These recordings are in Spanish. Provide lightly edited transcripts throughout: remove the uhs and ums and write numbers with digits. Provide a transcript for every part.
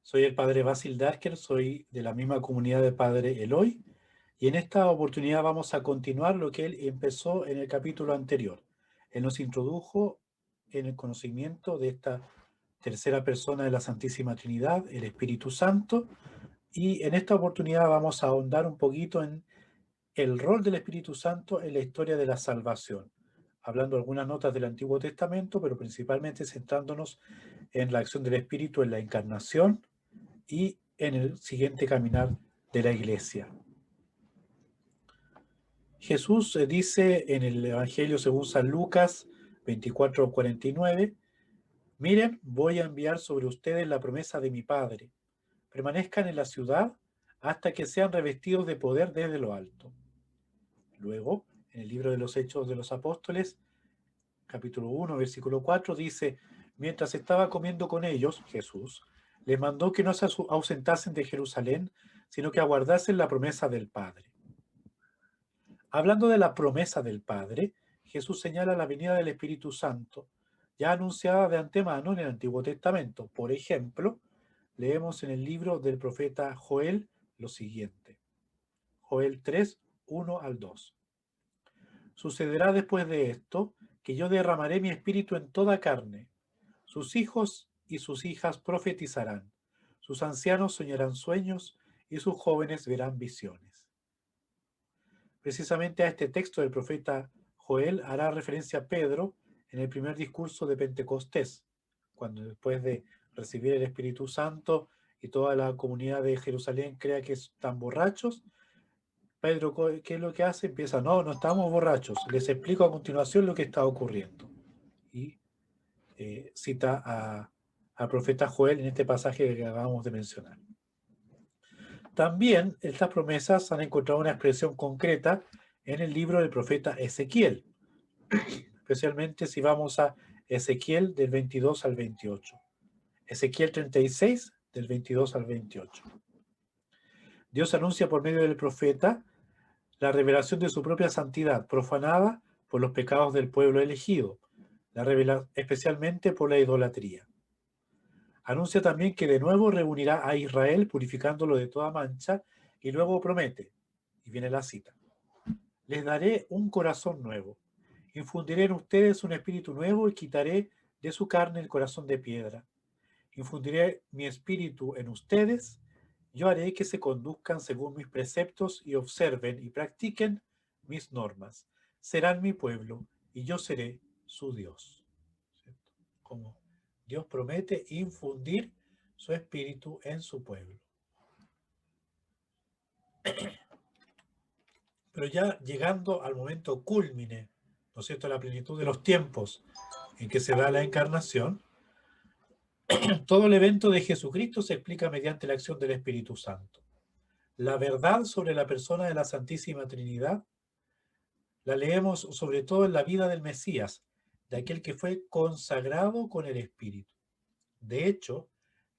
Soy el padre Basil Darker, soy de la misma comunidad del padre Eloy, y en esta oportunidad vamos a continuar lo que él empezó en el capítulo anterior. Él nos introdujo en el conocimiento de esta tercera persona de la Santísima Trinidad, el Espíritu Santo, y en esta oportunidad vamos a ahondar un poquito en el rol del Espíritu Santo en la historia de la salvación, hablando algunas notas del Antiguo Testamento, pero principalmente centrándonos en la acción del Espíritu en la encarnación y en el siguiente caminar de la iglesia. Jesús dice en el Evangelio según San Lucas 24:49, miren, voy a enviar sobre ustedes la promesa de mi Padre. Permanezcan en la ciudad hasta que sean revestidos de poder desde lo alto. Luego, en el libro de los Hechos de los Apóstoles, capítulo 1, versículo 4, dice, mientras estaba comiendo con ellos, Jesús, les mandó que no se ausentasen de Jerusalén, sino que aguardasen la promesa del Padre. Hablando de la promesa del Padre, Jesús señala la venida del Espíritu Santo, ya anunciada de antemano en el Antiguo Testamento. Por ejemplo, leemos en el libro del profeta Joel lo siguiente. Joel 3, 1 al 2. Sucederá después de esto que yo derramaré mi espíritu en toda carne. Sus hijos y sus hijas profetizarán. Sus ancianos soñarán sueños y sus jóvenes verán visiones. Precisamente a este texto del profeta Joel hará referencia a Pedro en el primer discurso de Pentecostés, cuando después de recibir el Espíritu Santo y toda la comunidad de Jerusalén crea que están borrachos, Pedro, ¿qué es lo que hace? Empieza, no estamos borrachos. Les explico a continuación lo que está ocurriendo. Y cita al profeta Joel en este pasaje que acabamos de mencionar. También estas promesas han encontrado una expresión concreta en el libro del profeta Ezequiel, especialmente si vamos a Ezequiel del 22 al 28. Ezequiel 36 del 22 al 28. Dios anuncia por medio del profeta la revelación de su propia santidad, profanada por los pecados del pueblo elegido, especialmente por la idolatría. Anuncia también que de nuevo reunirá a Israel purificándolo de toda mancha y luego promete, y viene la cita, les daré un corazón nuevo, infundiré en ustedes un espíritu nuevo y quitaré de su carne el corazón de piedra. Infundiré mi espíritu en ustedes, yo haré que se conduzcan según mis preceptos y observen y practiquen mis normas. Serán mi pueblo y yo seré su Dios. ¿Cierto? Como Dios promete infundir su espíritu en su pueblo. Pero ya llegando al momento cúlmine, ¿no es cierto?, la plenitud de los tiempos en que se da la encarnación, todo el evento de Jesucristo se explica mediante la acción del Espíritu Santo. La verdad sobre la persona de la Santísima Trinidad la leemos sobre todo en la vida del Mesías, de aquel que fue consagrado con el Espíritu. De hecho,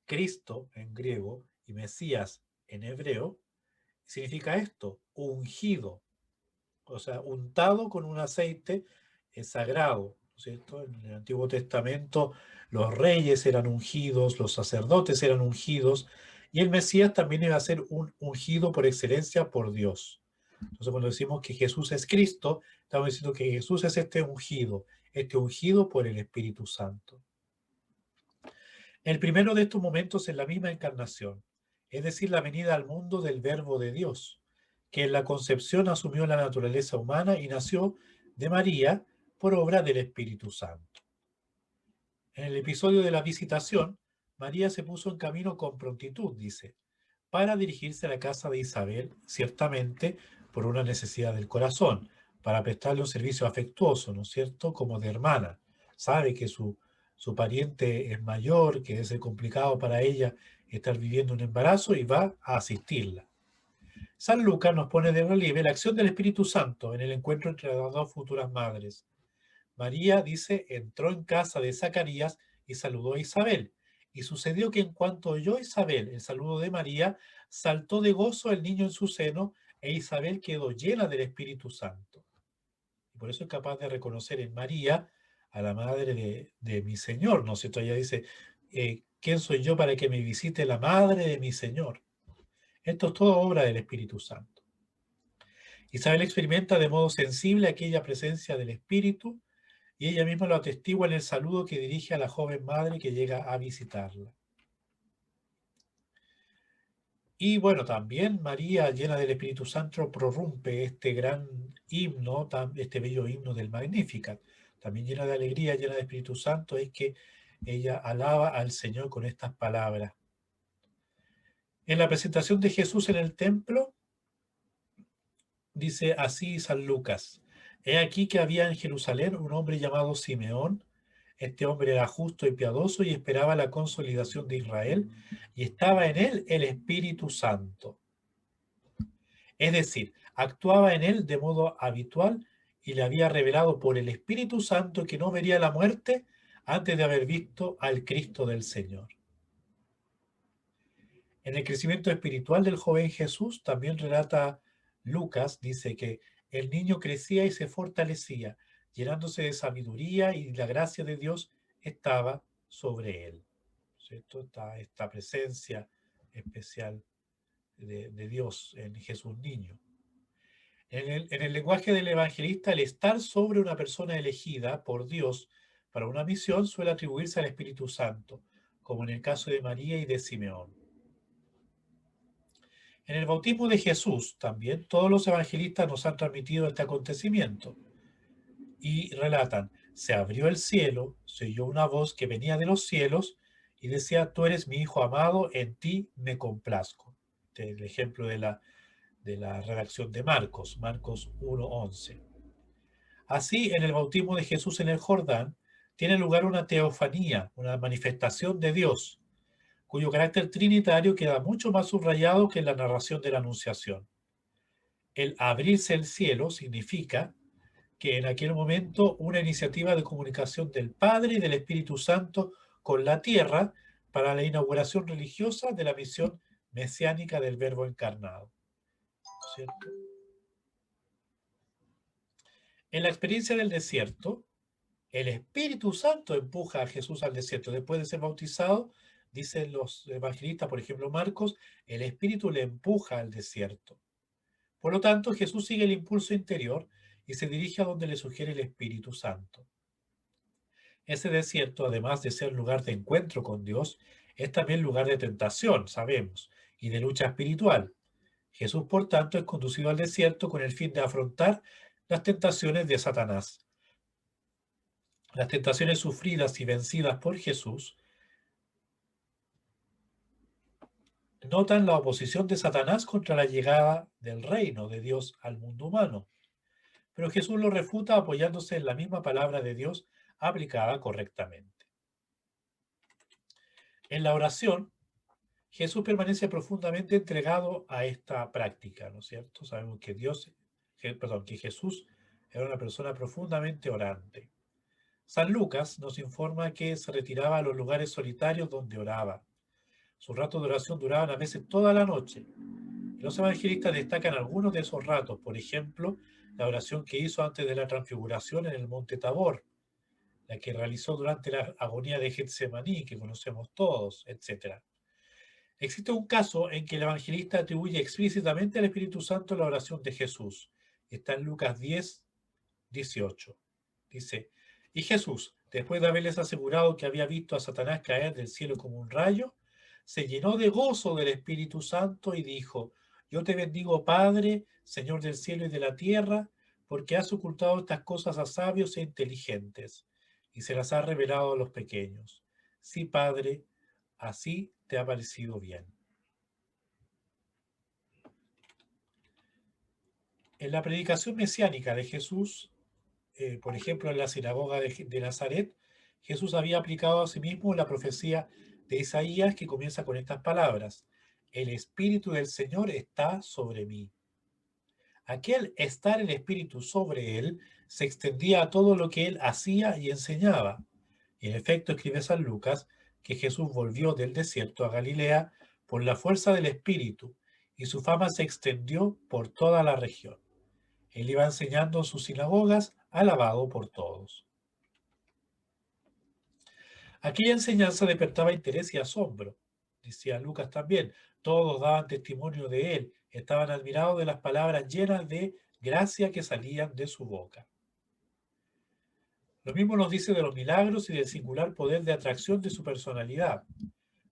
Cristo en griego y Mesías en hebreo significa esto, ungido, o sea, untado con un aceite sagrado, ¿no es cierto? En el Antiguo Testamento los reyes eran ungidos, los sacerdotes eran ungidos, y el Mesías también iba a ser un ungido por excelencia por Dios. Entonces, cuando decimos que Jesús es Cristo, estamos diciendo que Jesús es este ungido por el Espíritu Santo. El primero de estos momentos es la misma encarnación, es decir, la venida al mundo del Verbo de Dios, que en la concepción asumió la naturaleza humana y nació de María por obra del Espíritu Santo. En el episodio de la visitación, María se puso en camino con prontitud, dice, para dirigirse a la casa de Isabel, ciertamente por una necesidad del corazón, para prestarle un servicio afectuoso, ¿no es cierto?, como de hermana. Sabe que su pariente es mayor, que es complicado para ella estar viviendo un embarazo y va a asistirla. San Lucas nos pone de relieve la acción del Espíritu Santo en el encuentro entre las dos futuras madres. María, dice, entró en casa de Zacarías y saludó a Isabel. Y sucedió que en cuanto oyó Isabel el saludo de María, saltó de gozo el niño en su seno e Isabel quedó llena del Espíritu Santo. Y por eso es capaz de reconocer en María a la madre de mi Señor, ¿no es cierto? Ella dice, ¿Quién soy yo para que me visite la madre de mi Señor? Esto es todo obra del Espíritu Santo. Isabel experimenta de modo sensible aquella presencia del Espíritu y ella misma lo atestigua en el saludo que dirige a la joven madre que llega a visitarla. Y bueno, también María, llena del Espíritu Santo, prorrumpe este gran himno, este bello himno del Magnificat. También llena de alegría, llena de Espíritu Santo, es que ella alaba al Señor con estas palabras. En la presentación de Jesús en el templo, dice así San Lucas: He aquí que había en Jerusalén un hombre llamado Simeón. Este hombre era justo y piadoso y esperaba la consolidación de Israel, y estaba en él el Espíritu Santo. Es decir, actuaba en él de modo habitual y le había revelado por el Espíritu Santo que no vería la muerte antes de haber visto al Cristo del Señor. En el crecimiento espiritual del joven Jesús también relata Lucas, dice que el niño crecía y se fortalecía, llenándose de sabiduría, y la gracia de Dios estaba sobre él. ¿Cierto? Esta presencia especial de Dios en Jesús niño. En el lenguaje del evangelista, el estar sobre una persona elegida por Dios para una misión suele atribuirse al Espíritu Santo, como en el caso de María y de Simeón. En el bautismo de Jesús también todos los evangelistas nos han transmitido este acontecimiento y relatan: se abrió el cielo, se oyó una voz que venía de los cielos y decía: tú eres mi Hijo amado, en ti me complazco. Este es el ejemplo de la redacción de Marcos, Marcos 1:11. Así, en el bautismo de Jesús en el Jordán, tiene lugar una teofanía, una manifestación de Dios, cuyo carácter trinitario queda mucho más subrayado que en la narración de la Anunciación. El abrirse el cielo significa que en aquel momento una iniciativa de comunicación del Padre y del Espíritu Santo con la tierra para la inauguración religiosa de la misión mesiánica del Verbo encarnado. ¿Cierto? En la experiencia del desierto, el Espíritu Santo empuja a Jesús al desierto. Después de ser bautizado, dicen los evangelistas, por ejemplo Marcos, el Espíritu le empuja al desierto. Por lo tanto, Jesús sigue el impulso interior y se dirige a donde le sugiere el Espíritu Santo. Ese desierto, además de ser lugar de encuentro con Dios, es también lugar de tentación, sabemos, y de lucha espiritual. Jesús, por tanto, es conducido al desierto con el fin de afrontar las tentaciones de Satanás. Las tentaciones sufridas y vencidas por Jesús notan la oposición de Satanás contra la llegada del reino de Dios al mundo humano. Pero Jesús lo refuta apoyándose en la misma palabra de Dios aplicada correctamente. En la oración, Jesús permanece profundamente entregado a esta práctica, ¿no es cierto? Sabemos que que Jesús era una persona profundamente orante. San Lucas nos informa que se retiraba a los lugares solitarios donde oraba. Sus ratos de oración duraban a veces toda la noche. Los evangelistas destacan algunos de esos ratos, por ejemplo, la oración que hizo antes de la transfiguración en el monte Tabor, la que realizó durante la agonía de Getsemaní, que conocemos todos, etc. Existe un caso en que el evangelista atribuye explícitamente al Espíritu Santo la oración de Jesús. Está en Lucas 10:18. Dice: y Jesús, después de haberles asegurado que había visto a Satanás caer del cielo como un rayo, se llenó de gozo del Espíritu Santo y dijo: yo te bendigo, Padre, Señor del cielo y de la tierra, porque has ocultado estas cosas a sabios e inteligentes y se las has revelado a los pequeños. Sí, Padre, así te ha parecido bien. En la predicación mesiánica de Jesús, por ejemplo, en la sinagoga de Nazaret, Jesús había aplicado a sí mismo la profecía de Isaías, que comienza con estas palabras: el Espíritu del Señor está sobre mí. Aquel estar el Espíritu sobre él se extendía a todo lo que él hacía y enseñaba. Y en efecto, escribe San Lucas que Jesús volvió del desierto a Galilea por la fuerza del Espíritu, y su fama se extendió por toda la región. Él iba enseñando en sus sinagogas, alabado por todos. Aquella enseñanza despertaba interés y asombro. Decía Lucas también, todos daban testimonio de él, estaban admirados de las palabras llenas de gracia que salían de su boca. Lo mismo nos dice de los milagros y del singular poder de atracción de su personalidad.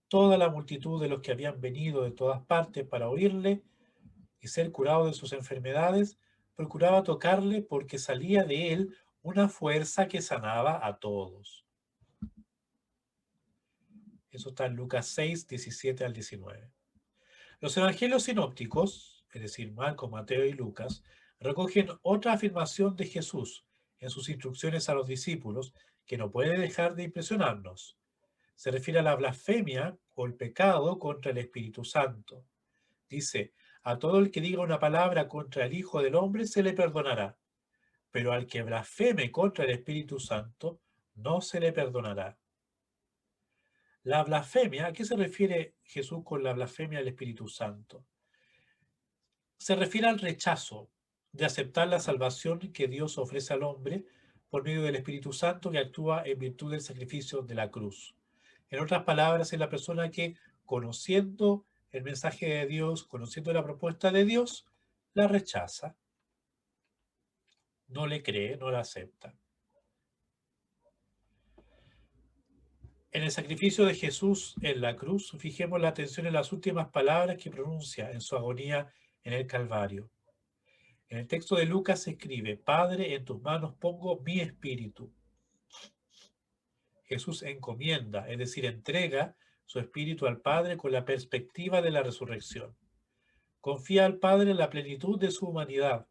Toda la multitud de los que habían venido de todas partes para oírle y ser curados de sus enfermedades, procuraba tocarle porque salía de él una fuerza que sanaba a todos. Eso está en Lucas 6, 17 al 19. Los evangelios sinópticos, es decir, Marcos, Mateo y Lucas, recogen otra afirmación de Jesús en sus instrucciones a los discípulos que no puede dejar de impresionarnos. Se refiere a la blasfemia o el pecado contra el Espíritu Santo. Dice, a todo el que diga una palabra contra el Hijo del Hombre se le perdonará, pero al que blasfeme contra el Espíritu Santo no se le perdonará. La blasfemia, ¿a qué se refiere Jesús con la blasfemia del Espíritu Santo? Se refiere al rechazo de aceptar la salvación que Dios ofrece al hombre por medio del Espíritu Santo que actúa en virtud del sacrificio de la cruz. En otras palabras, es la persona que, conociendo el mensaje de Dios, conociendo la propuesta de Dios, la rechaza, no le cree, no la acepta. En el sacrificio de Jesús en la cruz, fijemos la atención en las últimas palabras que pronuncia en su agonía en el Calvario. En el texto de Lucas se escribe, Padre, en tus manos pongo mi espíritu. Jesús encomienda, es decir, entrega su espíritu al Padre con la perspectiva de la resurrección. Confía al Padre en la plenitud de su humanidad.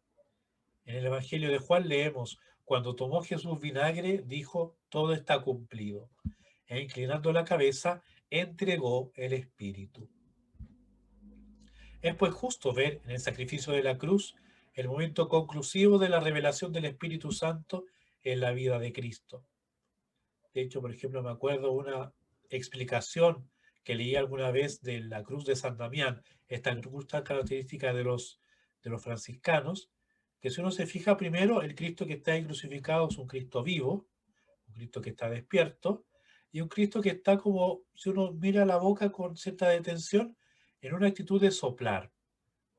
En el Evangelio de Juan leemos, cuando tomó Jesús vinagre, dijo, todo está cumplido. E inclinando la cabeza, entregó el espíritu. Es pues justo ver en el sacrificio de la cruz el momento conclusivo de la revelación del Espíritu Santo en la vida de Cristo. De hecho, por ejemplo, me acuerdo una explicación que leí alguna vez de la cruz de San Damián, esta cruz tan característica de los franciscanos, que si uno se fija primero, el Cristo que está ahí crucificado es un Cristo vivo, un Cristo que está despierto, y un Cristo que está como, si uno mira la boca con cierta detención, en una actitud de soplar.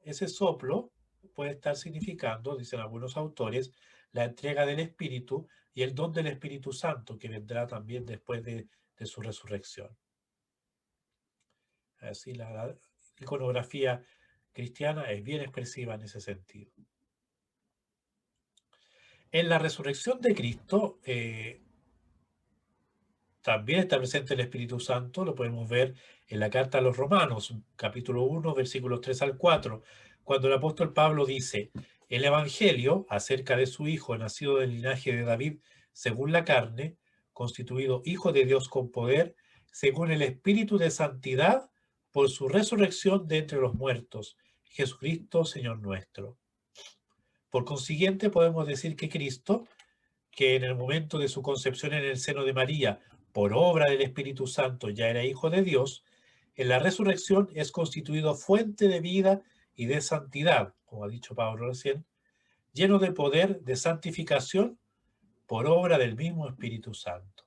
Ese soplo puede estar significando, dicen algunos autores, la entrega del Espíritu y el don del Espíritu Santo, que vendrá también después de su resurrección. Así la iconografía cristiana es bien expresiva en ese sentido. En la resurrección de Cristo también está presente el Espíritu Santo, lo podemos ver en la carta a los Romanos, capítulo 1, versículos 3 al 4, cuando el apóstol Pablo dice, el Evangelio acerca de su Hijo, nacido del linaje de David, según la carne, constituido Hijo de Dios con poder, según el Espíritu de santidad, por su resurrección de entre los muertos, Jesucristo, Señor nuestro. Por consiguiente, podemos decir que Cristo, que en el momento de su concepción en el seno de María, por obra del Espíritu Santo, ya era Hijo de Dios, en la resurrección es constituido fuente de vida y de santidad, como ha dicho Pablo recién, lleno de poder de santificación por obra del mismo Espíritu Santo.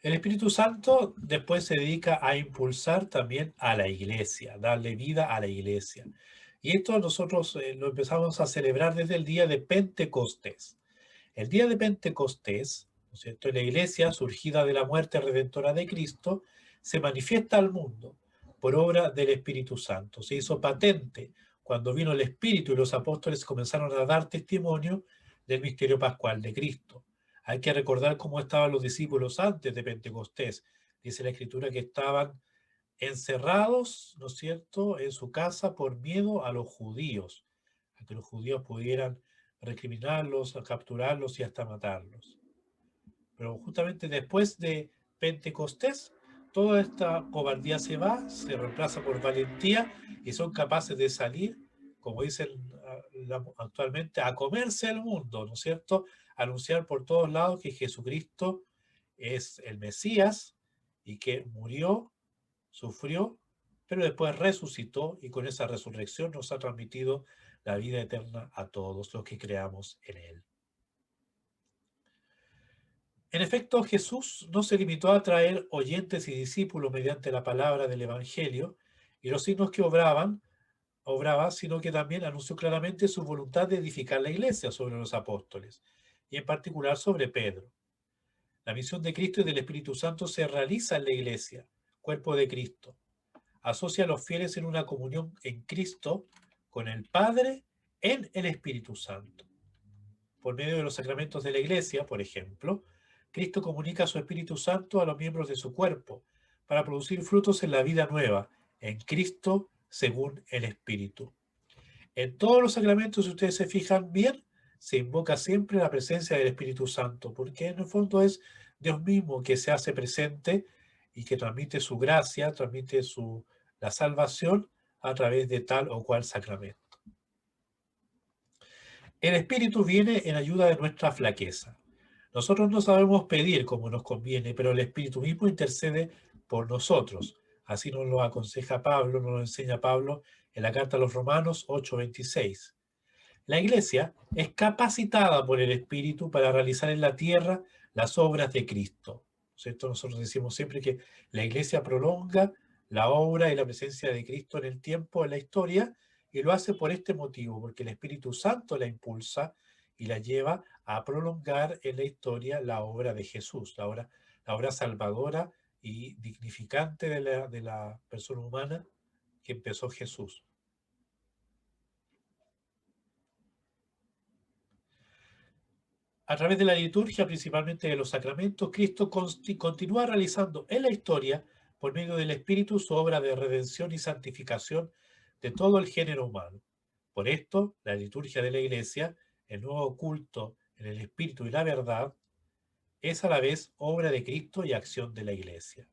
El Espíritu Santo después se dedica a impulsar también a la iglesia, darle vida a la iglesia. Y esto nosotros lo empezamos a celebrar desde el día de Pentecostés. El día de Pentecostés, ¿no es cierto?, la iglesia, surgida de la muerte redentora de Cristo, se manifiesta al mundo por obra del Espíritu Santo. Se hizo patente cuando vino el Espíritu y los apóstoles comenzaron a dar testimonio del misterio pascual de Cristo. Hay que recordar cómo estaban los discípulos antes de Pentecostés. Dice la Escritura que estaban encerrados, ¿no es cierto?, en su casa por miedo a los judíos, a que los judíos pudieran recriminarlos, a capturarlos y hasta matarlos. Pero justamente después de Pentecostés, toda esta cobardía se va, se reemplaza por valentía y son capaces de salir, como dicen actualmente, a comerse al mundo, ¿no es cierto? Anunciar por todos lados que Jesucristo es el Mesías y que murió, sufrió, pero después resucitó y con esa resurrección nos ha transmitido la vida eterna a todos los que creamos en Él. En efecto, Jesús no se limitó a traer oyentes y discípulos mediante la palabra del Evangelio y los signos que obraba, sino que también anunció claramente su voluntad de edificar la iglesia sobre los apóstoles, y en particular sobre Pedro. La misión de Cristo y del Espíritu Santo se realiza en la iglesia, cuerpo de Cristo. Asocia a los fieles en una comunión en Cristo con el Padre en el Espíritu Santo. Por medio de los sacramentos de la iglesia, por ejemplo, Cristo comunica su Espíritu Santo a los miembros de su cuerpo para producir frutos en la vida nueva, en Cristo según el Espíritu. En todos los sacramentos, si ustedes se fijan bien, se invoca siempre la presencia del Espíritu Santo, porque en el fondo es Dios mismo que se hace presente y que transmite su gracia, transmite la salvación a través de tal o cual sacramento. El Espíritu viene en ayuda de nuestra flaqueza. Nosotros no sabemos pedir como nos conviene, pero el Espíritu mismo intercede por nosotros. Así nos lo aconseja Pablo, nos lo enseña Pablo en la carta a los Romanos 8:26. La Iglesia es capacitada por el Espíritu para realizar en la tierra las obras de Cristo. ¿Cierto? Nosotros decimos siempre que la Iglesia prolonga la obra y la presencia de Cristo en el tiempo, en la historia, y lo hace por este motivo, porque el Espíritu Santo la impulsa y la lleva a prolongar en la historia la obra de Jesús, la obra salvadora y dignificante de la persona humana que empezó Jesús. A través de la liturgia, principalmente de los sacramentos, Cristo continúa realizando en la historia, por medio del Espíritu, su obra de redención y santificación de todo el género humano. Por esto, la liturgia de la Iglesia, el nuevo culto en el Espíritu y la verdad, es a la vez obra de Cristo y acción de la Iglesia.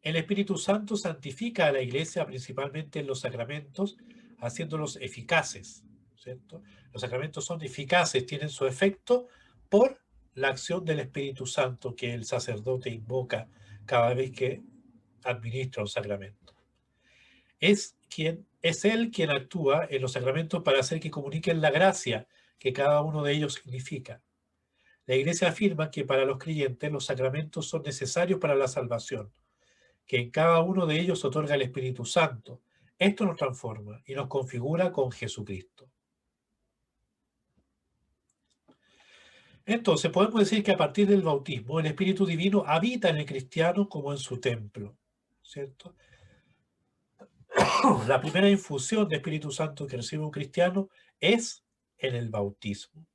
El Espíritu Santo santifica a la Iglesia principalmente en los sacramentos, haciéndolos eficaces, ¿cierto? Los sacramentos son eficaces, tienen su efecto por la acción del Espíritu Santo que el sacerdote invoca cada vez que administra un sacramento. Es Él quien actúa en los sacramentos para hacer que comuniquen la gracia que cada uno de ellos significa. La Iglesia afirma que para los creyentes los sacramentos son necesarios para la salvación, que en cada uno de ellos otorga el Espíritu Santo. Esto nos transforma y nos configura con Jesucristo. Entonces, podemos decir que a partir del bautismo, el Espíritu Divino habita en el cristiano como en su templo, ¿cierto? La primera infusión de Espíritu Santo que recibe un cristiano es en el bautismo.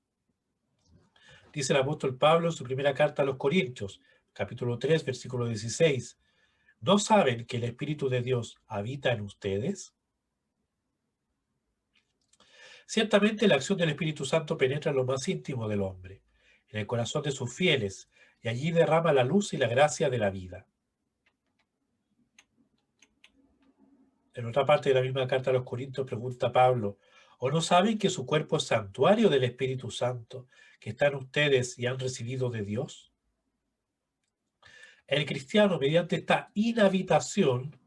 Dice el apóstol Pablo en su primera carta a los Corintios, capítulo 3, versículo 16. ¿No saben que el Espíritu de Dios habita en ustedes? Ciertamente la acción del Espíritu Santo penetra en lo más íntimo del hombre, en el corazón de sus fieles, y allí derrama la luz y la gracia de la vida. En otra parte de la misma carta a los Corintios pregunta Pablo, ¿o no saben que su cuerpo es santuario del Espíritu Santo, que están ustedes y han recibido de Dios? El cristiano, mediante esta inhabitación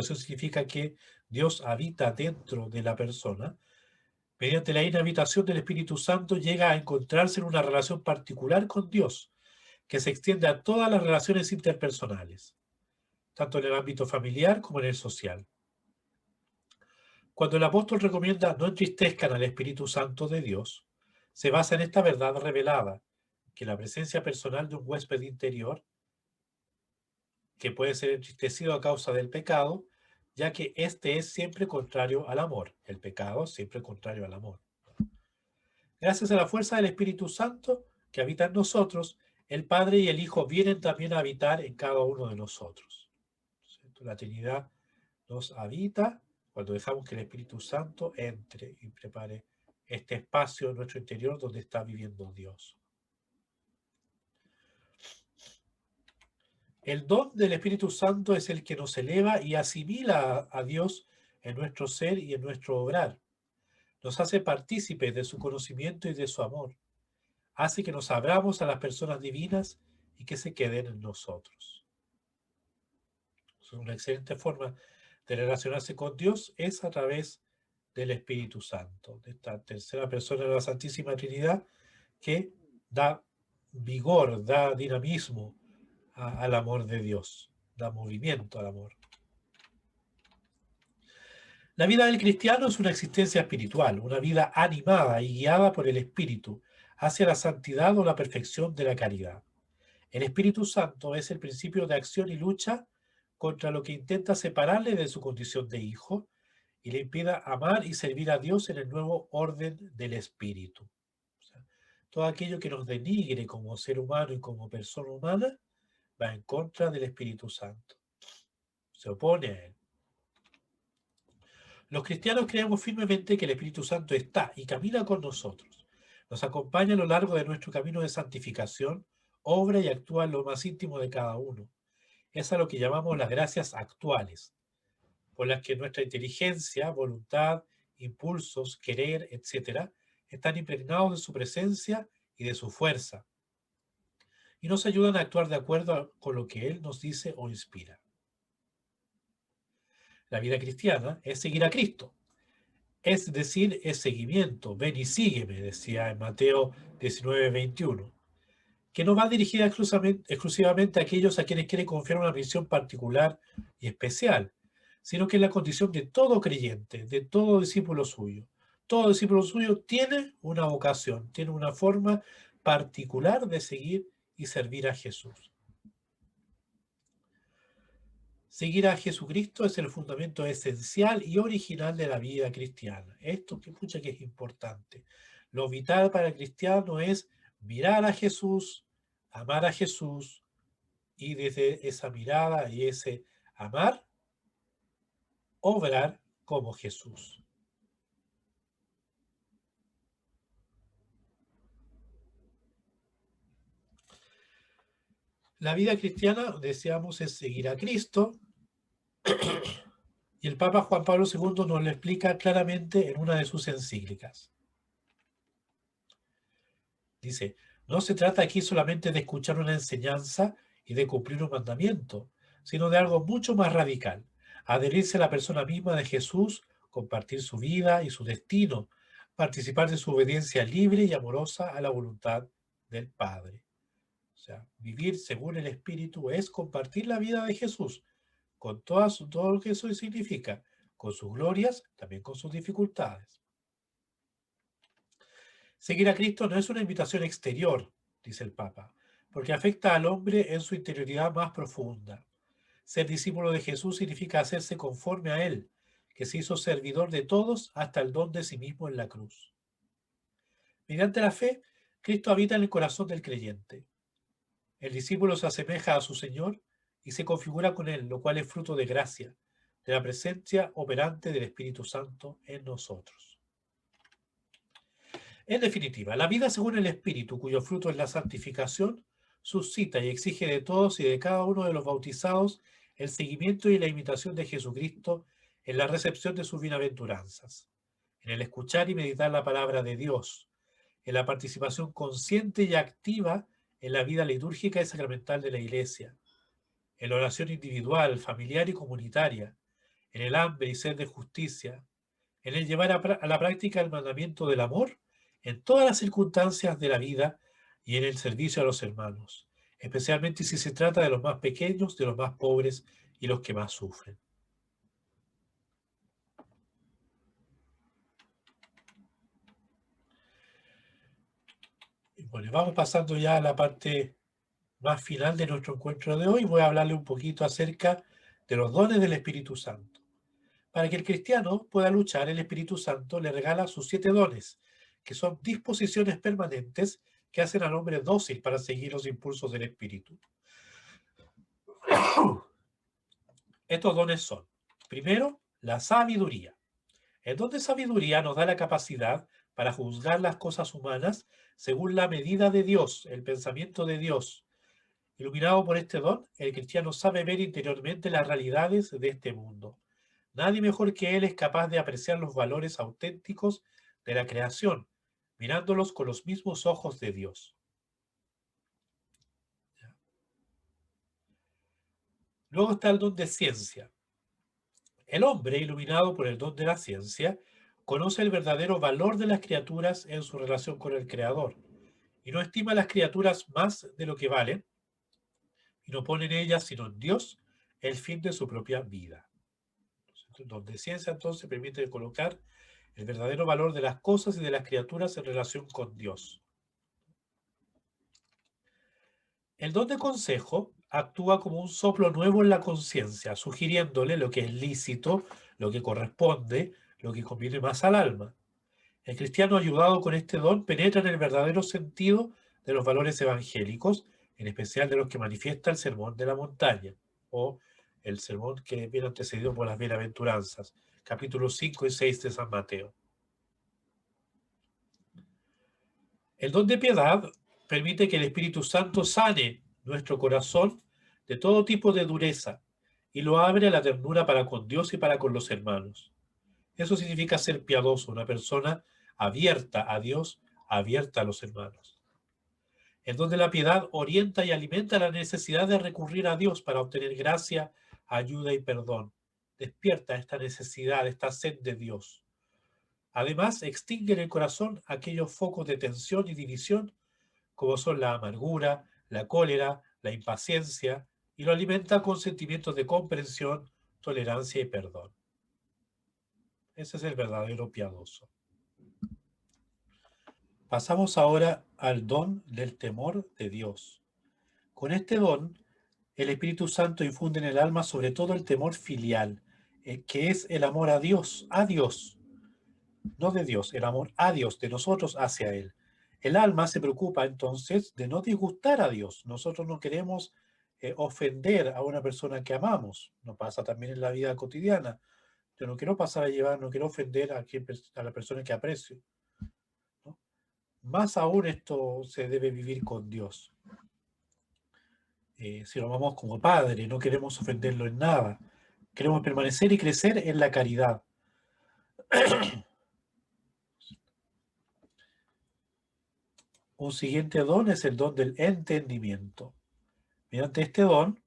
significa que Dios habita dentro de la persona, mediante la inhabitación del Espíritu Santo llega a encontrarse en una relación particular con Dios, que se extiende a todas las relaciones interpersonales, tanto en el ámbito familiar como en el social. Cuando el apóstol recomienda no entristezcan al Espíritu Santo de Dios, se basa en esta verdad revelada, que la presencia personal de un huésped interior, que puede ser entristecido a causa del pecado, ya que este es siempre contrario al amor. El pecado es siempre contrario al amor. Gracias a la fuerza del Espíritu Santo que habita en nosotros, el Padre y el Hijo vienen también a habitar en cada uno de nosotros. ¿Cierto? La Trinidad nos habita cuando dejamos que el Espíritu Santo entre y prepare este espacio en nuestro interior donde está viviendo Dios. El don del Espíritu Santo es el que nos eleva y asimila a Dios en nuestro ser y en nuestro obrar. Nos hace partícipes de su conocimiento y de su amor. Hace que nos abramos a las personas divinas y que se queden en nosotros. una excelente forma de relacionarse con Dios es a través del Espíritu Santo, de esta tercera persona de la Santísima Trinidad que da vigor, da dinamismo al amor de Dios, da movimiento al amor. La vida del cristiano es una existencia espiritual, una vida animada y guiada por el Espíritu hacia la santidad o la perfección de la caridad. El Espíritu Santo es el principio de acción y lucha contra lo que intenta separarle de su condición de hijo y le impida amar y servir a Dios en el nuevo orden del Espíritu. O sea, todo aquello que nos denigre como ser humano y como persona humana va en contra del Espíritu Santo. Se opone a él. Los cristianos creemos firmemente que el Espíritu Santo está y camina con nosotros. Nos acompaña a lo largo de nuestro camino de santificación, obra y actúa en lo más íntimo de cada uno. Es a lo que llamamos las gracias actuales, por las que nuestra inteligencia, voluntad, impulsos, querer, etc., están impregnados de su presencia y de su fuerza, y nos ayudan a actuar de acuerdo con lo que Él nos dice o inspira. La vida cristiana es seguir a Cristo, es decir, es seguimiento. Ven y sígueme, decía en Mateo 19:21, que no va dirigida exclusivamente a aquellos a quienes quiere confiar una misión particular y especial, sino que es la condición de todo creyente, de todo discípulo suyo. Todo discípulo suyo tiene una vocación, tiene una forma particular de seguir y servir a Jesús. Seguir a Jesucristo es el fundamento esencial y original de la vida cristiana. Esto que pucha que es importante. Lo vital para el cristiano es mirar a Jesús, amar a Jesús y desde esa mirada y ese amar, obrar como Jesús. La vida cristiana, decíamos, es seguir a Cristo, y el Papa Juan Pablo II nos lo explica claramente en una de sus encíclicas. Dice, no se trata aquí solamente de escuchar una enseñanza y de cumplir un mandamiento, sino de algo mucho más radical, adherirse a la persona misma de Jesús, compartir su vida y su destino, participar de su obediencia libre y amorosa a la voluntad del Padre. O sea, vivir según el Espíritu es compartir la vida de Jesús, con todo lo que eso significa, con sus glorias, también con sus dificultades. Seguir a Cristo no es una invitación exterior, dice el Papa, porque afecta al hombre en su interioridad más profunda. Ser discípulo de Jesús significa hacerse conforme a Él, que se hizo servidor de todos hasta el don de sí mismo en la cruz. Mediante la fe, Cristo habita en el corazón del creyente. El discípulo se asemeja a su Señor y se configura con Él, lo cual es fruto de gracia, de la presencia operante del Espíritu Santo en nosotros. En definitiva, la vida según el Espíritu, cuyo fruto es la santificación, suscita y exige de todos y de cada uno de los bautizados el seguimiento y la imitación de Jesucristo en la recepción de sus bienaventuranzas, en el escuchar y meditar la palabra de Dios, en la participación consciente y activa en la vida litúrgica y sacramental de la Iglesia, en la oración individual, familiar y comunitaria, en el hambre y sed de justicia, en el llevar a la práctica el mandamiento del amor en todas las circunstancias de la vida y en el servicio a los hermanos, especialmente si se trata de los más pequeños, de los más pobres y los que más sufren. Y bueno, vamos pasando ya a la parte más final de nuestro encuentro de hoy. Voy a hablarle un poquito acerca de los dones del Espíritu Santo. Para que el cristiano pueda luchar, el Espíritu Santo le regala sus 7 dones, que son disposiciones permanentes que hacen al hombre dócil para seguir los impulsos del Espíritu. Estos dones son, primero, la sabiduría. El don de sabiduría nos da la capacidad para juzgar las cosas humanas según la medida de Dios, el pensamiento de Dios. Iluminado por este don, el cristiano sabe ver interiormente las realidades de este mundo. Nadie mejor que él es capaz de apreciar los valores auténticos de la creación, mirándolos con los mismos ojos de Dios. Luego está el don de ciencia. El hombre, iluminado por el don de la ciencia, conoce el verdadero valor de las criaturas en su relación con el Creador y no estima a las criaturas más de lo que valen y no pone en ellas, sino en Dios, el fin de su propia vida. El don de ciencia entonces permite colocar el verdadero valor de las cosas y de las criaturas en relación con Dios. El don de consejo actúa como un soplo nuevo en la conciencia, sugiriéndole lo que es lícito, lo que corresponde, lo que conviene más al alma. El cristiano ayudado con este don penetra en el verdadero sentido de los valores evangélicos, en especial de los que manifiesta el Sermón de la Montaña, o el sermón que viene antecedido por las bienaventuranzas, capítulos 5 y 6 de San Mateo. El don de piedad permite que el Espíritu Santo sane nuestro corazón de todo tipo de dureza y lo abre a la ternura para con Dios y para con los hermanos. Eso significa ser piadoso, una persona abierta a Dios, abierta a los hermanos. El don de la piedad orienta y alimenta la necesidad de recurrir a Dios para obtener gracia, ayuda y perdón. Despierta esta necesidad, esta sed de Dios. Además, extingue en el corazón aquellos focos de tensión y división como son la amargura, la cólera, la impaciencia, y lo alimenta con sentimientos de comprensión, tolerancia y perdón. Ese es el verdadero piadoso. Pasamos ahora al don del temor de Dios. Con este don, el Espíritu Santo infunde en el alma sobre todo el temor filial, que es el amor a Dios, no de Dios, el amor a Dios, de nosotros hacia Él. El alma se preocupa entonces de no disgustar a Dios. Nosotros no queremos ofender a una persona que amamos. Nos pasa también en la vida cotidiana. Yo no quiero pasar a llevar, no quiero ofender a la persona que aprecio, ¿no? Más aún esto se debe vivir con Dios. Si lo amamos como Padre, no queremos ofenderlo en nada. Queremos permanecer y crecer en la caridad. Un siguiente don es el don del entendimiento. Mediante este don,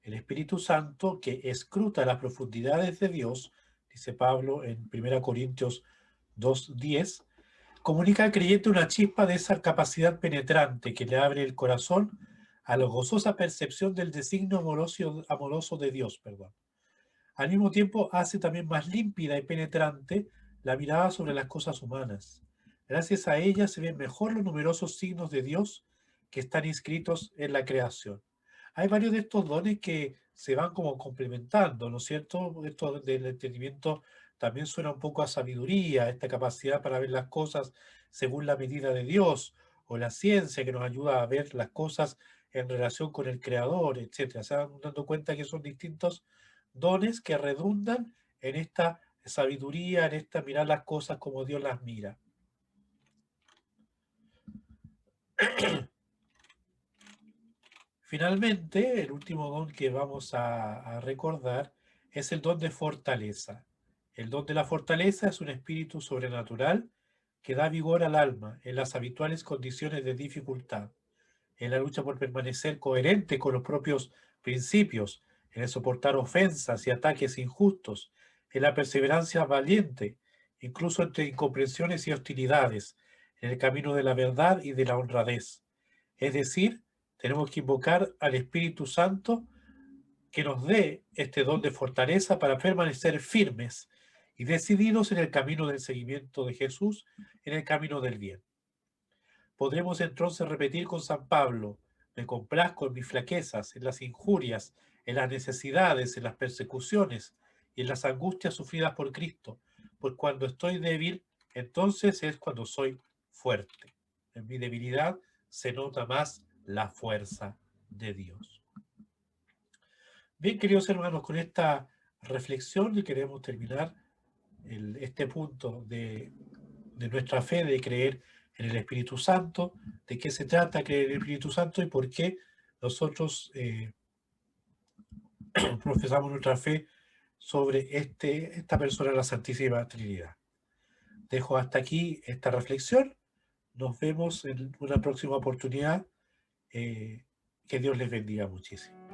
el Espíritu Santo, que escruta las profundidades de Dios, dice Pablo en 1 Corintios 2:10, comunica al creyente una chispa de esa capacidad penetrante que le abre el corazón a la gozosa percepción del designio amoroso de Dios. Al mismo tiempo hace también más límpida y penetrante la mirada sobre las cosas humanas. Gracias a ella se ven mejor los numerosos signos de Dios que están inscritos en la creación. Hay varios de estos dones que se van como complementando, ¿no es cierto? Esto del entendimiento también suena un poco a sabiduría, esta capacidad para ver las cosas según la medida de Dios, o la ciencia que nos ayuda a ver las cosas en relación con el Creador, etcétera. Se van dando cuenta que son distintos dones que redundan en esta sabiduría, en esta mirar las cosas como Dios las mira. Finalmente, el último don que vamos a recordar es el don de fortaleza. El don de la fortaleza es un espíritu sobrenatural que da vigor al alma en las habituales condiciones de dificultad, en la lucha por permanecer coherente con los propios principios, en el soportar ofensas y ataques injustos, en la perseverancia valiente, incluso entre incomprensiones y hostilidades, en el camino de la verdad y de la honradez. Es decir, tenemos que invocar al Espíritu Santo que nos dé este don de fortaleza para permanecer firmes y decididos en el camino del seguimiento de Jesús, en el camino del bien. Podremos entonces repetir con San Pablo: me complazco en mis flaquezas, en las injurias, en las necesidades, en las persecuciones y en las angustias sufridas por Cristo, pues cuando estoy débil, entonces es cuando soy fuerte. En mi debilidad se nota más la fuerza de Dios. Bien, queridos hermanos, con esta reflexión queremos terminar este punto de nuestra fe, de creer en el Espíritu Santo, de qué se trata creer en el Espíritu Santo y por qué nosotros profesamos nuestra fe sobre esta persona, la Santísima Trinidad. Dejo hasta aquí esta reflexión. Nos vemos en una próxima oportunidad. Que Dios les bendiga muchísimo.